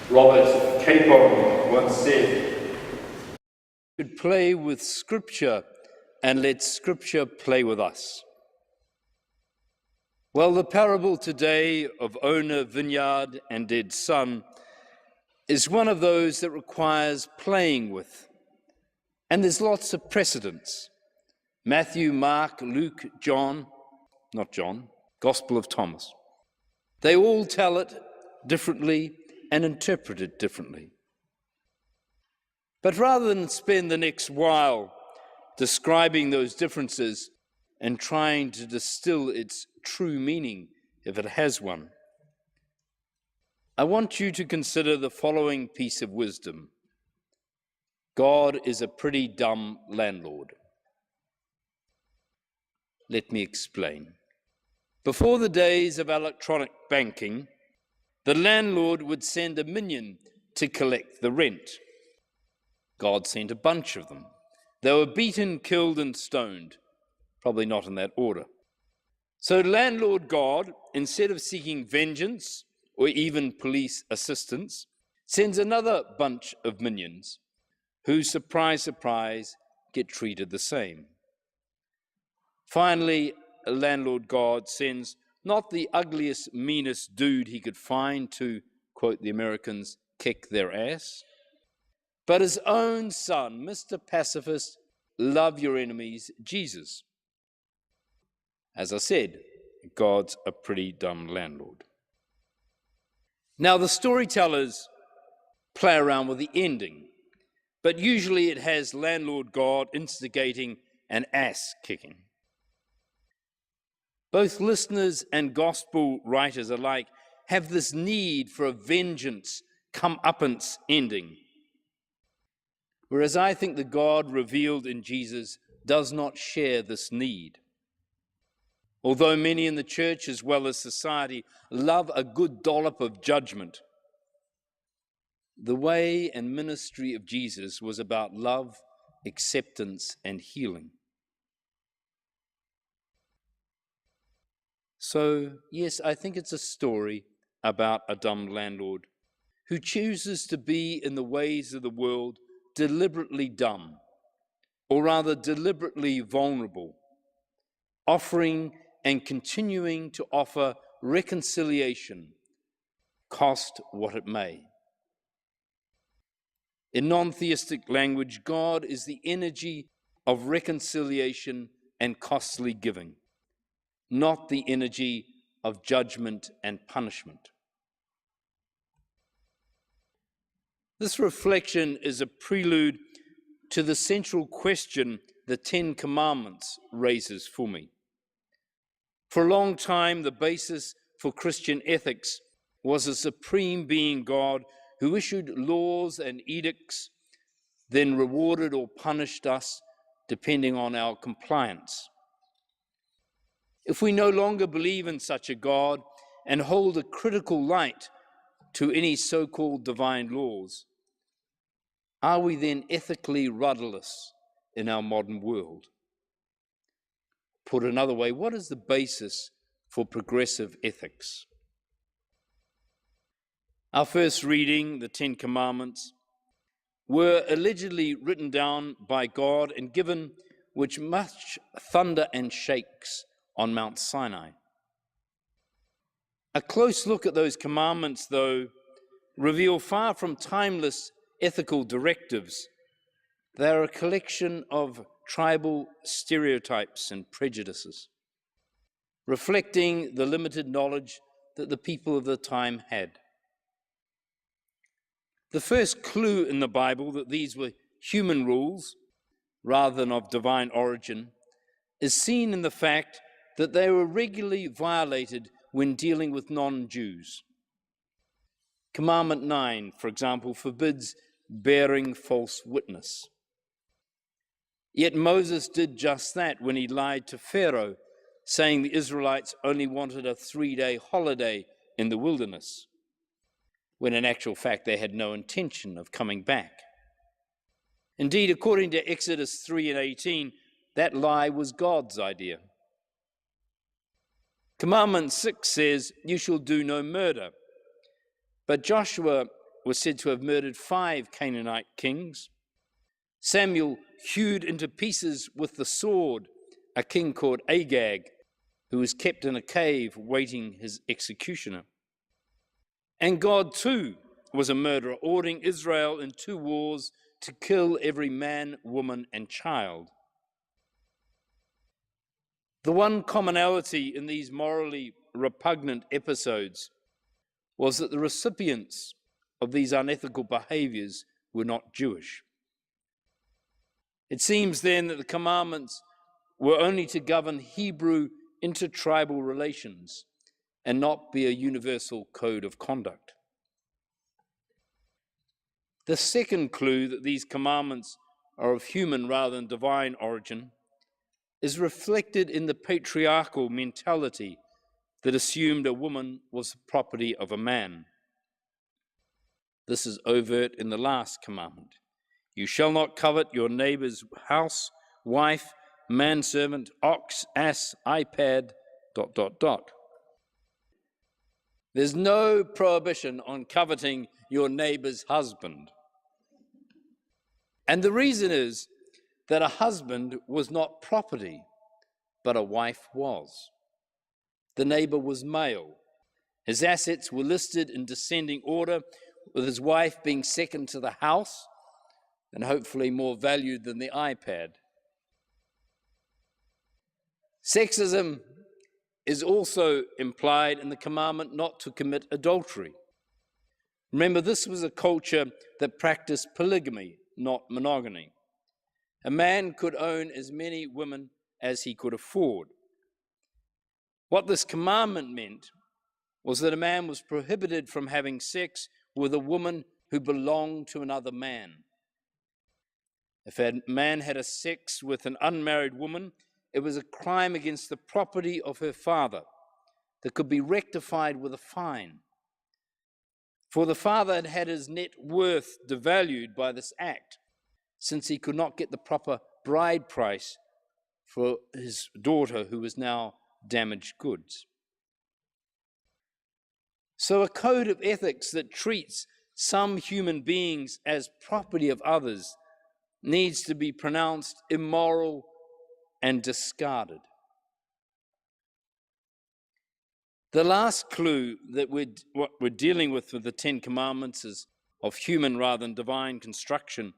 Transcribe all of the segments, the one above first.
Robert Capon once said, "We should play with Scripture and let Scripture play with us." Well, the parable today of owner, vineyard, and dead son is one of those that requires playing with. And there's lots of precedents. Matthew, Mark, Luke, Gospel of Thomas. They all tell it differently and interpret it differently. But rather than spend the next while describing those differences and trying to distill its true meaning, if it has one, I want you to consider the following piece of wisdom. God is a pretty dumb landlord. Let me explain. Before the days of electronic banking, the landlord would send a minion to collect the rent. God sent a bunch of them. They were beaten, killed, and stoned. Probably not in that order. So landlord God, instead of seeking vengeance or even police assistance, sends another bunch of minions who, surprise, surprise, get treated the same. Finally, landlord God sends not the ugliest, meanest dude he could find to, quote the Americans, kick their ass, but his own son, Mr. Pacifist, love your enemies, Jesus. As I said, God's a pretty dumb landlord. Now, the storytellers play around with the ending, but usually it has landlord God instigating an ass kicking. Both listeners and gospel writers alike have this need for a vengeance, comeuppance ending. Whereas I think the God revealed in Jesus does not share this need. Although many in the church as well as society love a good dollop of judgment, the way and ministry of Jesus was about love, acceptance, and healing. So, yes, I think it's a story about a dumb landlord who chooses to be in the ways of the world deliberately dumb, or rather deliberately vulnerable, offering and continuing to offer reconciliation, cost what it may. In non-theistic language, God is the energy of reconciliation and costly giving, not the energy of judgment and punishment. This reflection is a prelude to the central question the Ten Commandments raises for me. For a long time, the basis for Christian ethics was a supreme being God who issued laws and edicts, then rewarded or punished us depending on our compliance. If we no longer believe in such a God and hold a critical light to any so-called divine laws, are we then ethically rudderless in our modern world? Put another way, what is the basis for progressive ethics? Our first reading, the Ten Commandments, were allegedly written down by God and given with much thunder and shakes on Mount Sinai. A close look at those commandments, though, reveal far from timeless ethical directives. They are a collection of tribal stereotypes and prejudices, reflecting the limited knowledge that the people of the time had. The first clue in the Bible that these were human rules, rather than of divine origin, is seen in the fact that they were regularly violated when dealing with non-Jews. Commandment 9, for example, forbids bearing false witness. Yet Moses did just that when he lied to Pharaoh, saying the Israelites only wanted a 3-day holiday in the wilderness, when in actual fact they had no intention of coming back. Indeed, according to Exodus 3:18, that lie was God's idea. Commandment 6 says, "You shall do no murder." But Joshua was said to have murdered 5 Canaanite kings. Samuel hewed into pieces with the sword a king called Agag, who was kept in a cave waiting his executioner. And God too was a murderer, ordering Israel in 2 wars to kill every man, woman, and child. The one commonality in these morally repugnant episodes was that the recipients of these unethical behaviors were not Jewish. It seems then that the commandments were only to govern Hebrew intertribal relations and not be a universal code of conduct. The second clue that these commandments are of human rather than divine origin is reflected in the patriarchal mentality that assumed a woman was the property of a man. This is overt in the last commandment. You shall not covet your neighbor's house, wife, manservant, ox, ass, iPad, ... There's no prohibition on coveting your neighbor's husband. And the reason is that a husband was not property, but a wife was. The neighbor was male. His assets were listed in descending order, with his wife being second to the house and hopefully more valued than the iPad. Sexism is also implied in the commandment not to commit adultery. Remember, this was a culture that practiced polygamy, not monogamy. A man could own as many women as he could afford. What this commandment meant was that a man was prohibited from having sex with a woman who belonged to another man. If a man had a sex with an unmarried woman, it was a crime against the property of her father that could be rectified with a fine. For the father had had his net worth devalued by this act, since he could not get the proper bride price for his daughter, who was now damaged goods. So a code of ethics that treats some human beings as property of others needs to be pronounced immoral and discarded. The last clue that what we're dealing with the 10 Commandments is of human rather than divine construction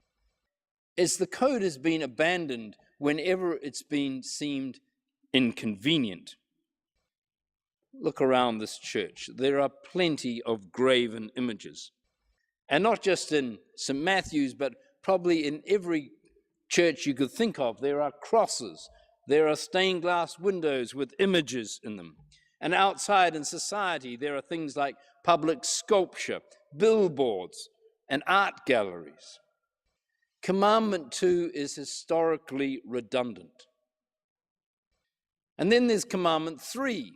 is the code has been abandoned whenever it's been seemed inconvenient. Look around this church. There are plenty of graven images. And not just in St. Matthew's, but probably in every church you could think of. There are crosses. There are stained glass windows with images in them. And outside in society, there are things like public sculpture, billboards, and art galleries. Commandment 2 is historically redundant. And then there's Commandment 3,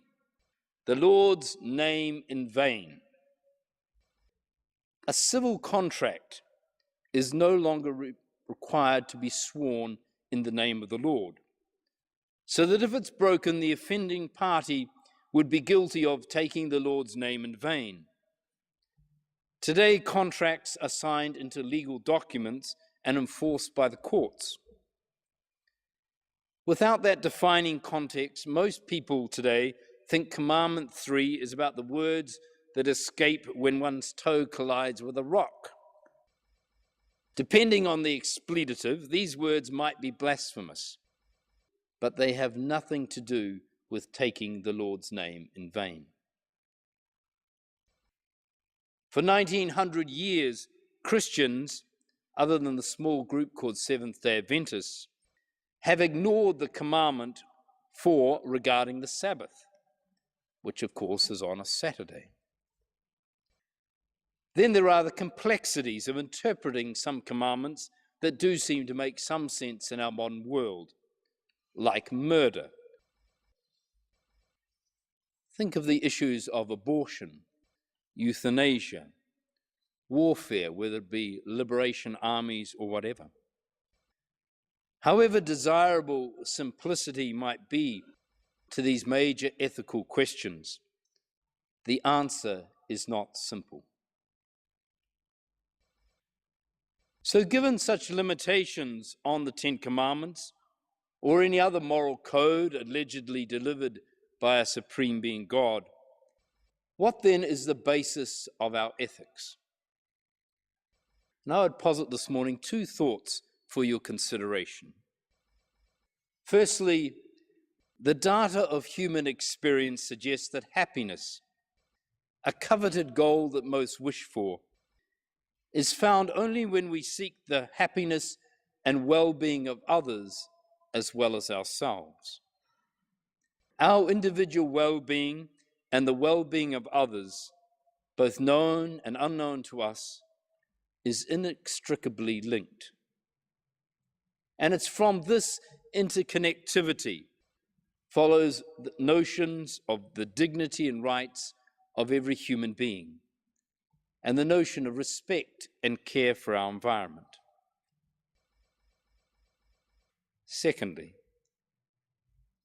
the Lord's name in vain. A civil contract is no longer required to be sworn in the name of the Lord, so that if it's broken, the offending party would be guilty of taking the Lord's name in vain. Today, contracts are signed into legal documents and enforced by the courts. Without that defining context, most people today think Commandment 3 is about the words that escape when one's toe collides with a rock. Depending on the expletive, these words might be blasphemous, but they have nothing to do with taking the Lord's name in vain. For 1900 years, Christians, other than the small group called Seventh-day Adventists, have ignored the commandment 4 regarding the Sabbath, which of course is on a Saturday. Then there are the complexities of interpreting some commandments that do seem to make some sense in our modern world, like murder. Think of the issues of abortion, euthanasia, warfare, whether it be liberation armies or whatever. However desirable simplicity might be to these major ethical questions, the answer is not simple. So, given such limitations on the Ten Commandments, or any other moral code allegedly delivered by a supreme being God, what then is the basis of our ethics? Now, I would posit this morning two thoughts for your consideration. Firstly, the data of human experience suggests that happiness, a coveted goal that most wish for, is found only when we seek the happiness and well-being of others as well as ourselves. Our individual well-being and the well-being of others, both known and unknown to us, is inextricably linked. And it's from this interconnectivity follows the notions of the dignity and rights of every human being, and the notion of respect and care for our environment. Secondly,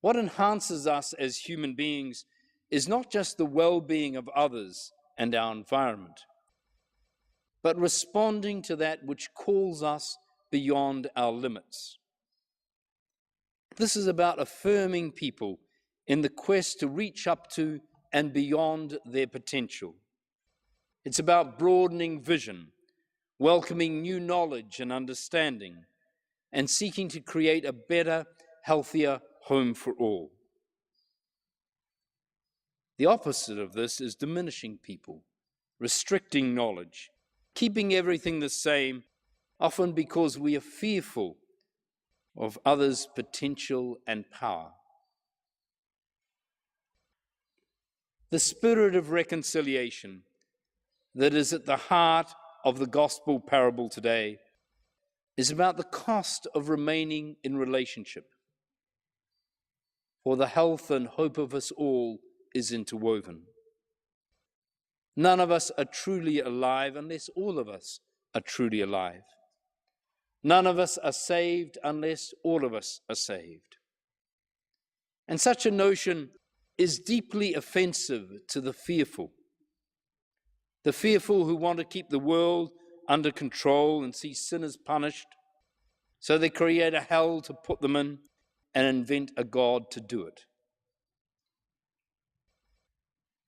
what enhances us as human beings is not just the well-being of others and our environment, but responding to that which calls us beyond our limits. This is about affirming people in the quest to reach up to and beyond their potential. It's about broadening vision, welcoming new knowledge and understanding, and seeking to create a better, healthier home for all. The opposite of this is diminishing people, restricting knowledge, keeping everything the same, often because we are fearful of others' potential and power. The spirit of reconciliation that is at the heart of the gospel parable today is about the cost of remaining in relationship. For the health and hope of us all is interwoven. None of us are truly alive unless all of us are truly alive. None of us are saved unless all of us are saved. And such a notion is deeply offensive to the fearful who want to keep the world under control and see sinners punished, so they create a hell to put them in and invent a God to do it.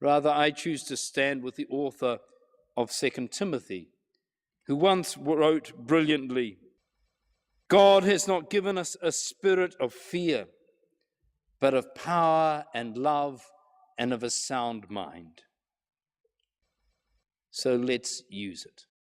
Rather, I choose to stand with the author of 2 Timothy, who once wrote brilliantly, "God has not given us a spirit of fear, but of power and love and of a sound mind." So let's use it.